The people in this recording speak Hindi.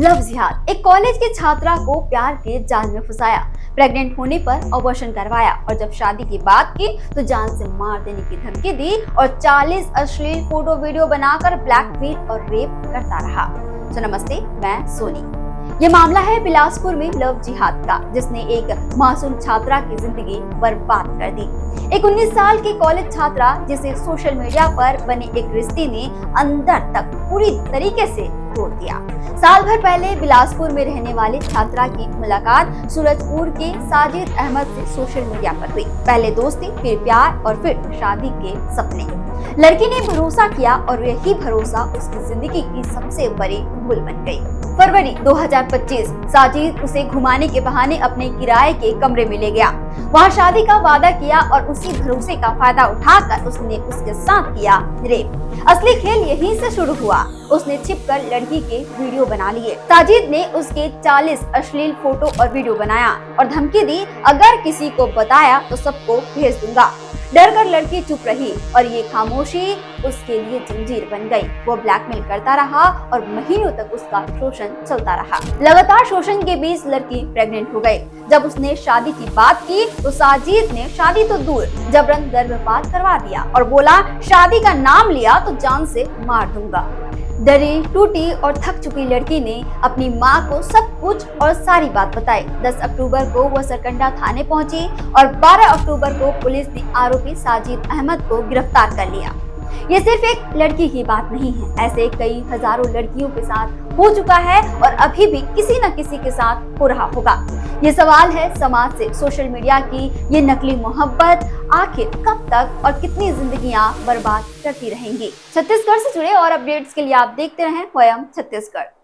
लव जिहाद। एक कॉलेज की छात्रा को प्यार के जाल में फंसाया, प्रेग्नेंट होने पर अबॉर्शन करवाया और जब शादी की बात की तो जान से मार देने की धमकी दी और 40 अश्लील फोटो वीडियो बनाकर ब्लैकमेल और रेप करता रहा। तो नमस्ते, मैं सोनी। ये मामला है बिलासपुर में लव जिहाद का, जिसने एक मासूम छात्रा की जिंदगी बर्बाद कर दी। एक 19 साल की कॉलेज छात्रा जिसे सोशल मीडिया पर बने एक रिश्ते ने अंदर तक पूरी तरीके से तोड़ दिया। साल भर पहले बिलासपुर में रहने वाली छात्रा की मुलाकात सूरजपुर के साजिद अहमद से सोशल मीडिया पर हुई। पहले दोस्ती, फिर प्यार और फिर शादी के सपने। लड़की ने भरोसा किया और यही भरोसा उसकी जिंदगी की सबसे बड़ी भूल बन गई। फरवरी 2025 साजिद उसे घुमाने के बहाने अपने किराए के कमरे में ले गया। वहां शादी का वादा किया और उसी भरोसे का फायदा उठाकर उसने उसके साथ किया रेप। असली खेल यहीं से शुरू हुआ। उसने छिपकर लड़की के वीडियो बना लिए। साजिद ने उसके 40 अश्लील फोटो और वीडियो बनाया और धमकी दी, अगर किसी को बताया तो सबको भेज दूंगा। डर कर लड़की चुप रही और ये खामोशी उसके लिए जंजीर बन गई। वो ब्लैकमेल करता रहा और महीनों तक उसका शोषण चलता रहा। लगातार शोषण के बीच लड़की प्रेग्नेंट हो गई। जब उसने शादी की बात की तो साजिद ने शादी तो दूर जबरन गर्भपात करवा दिया और बोला, शादी का नाम लिया तो जान से मार दूंगा। डरी, टूटी और थक चुकी लड़की ने अपनी मां को सब कुछ और सारी बात बताई। 10 अक्टूबर को वह सरकंडा थाने पहुंची और 12 अक्टूबर को पुलिस ने आरोपी साजिद अहमद को गिरफ्तार कर लिया। ये सिर्फ एक लड़की की बात नहीं है, ऐसे कई हजारों लड़कियों के साथ हो चुका है और अभी भी किसी न किसी के साथ हो रहा होगा। ये सवाल है समाज से, सोशल मीडिया की ये नकली मोहब्बत आखिर कब तक और कितनी जिंदगियां बर्बाद करती रहेंगी। छत्तीसगढ़ से जुड़े और अपडेट्स के लिए आप देखते रहें वयम छत्तीसगढ़।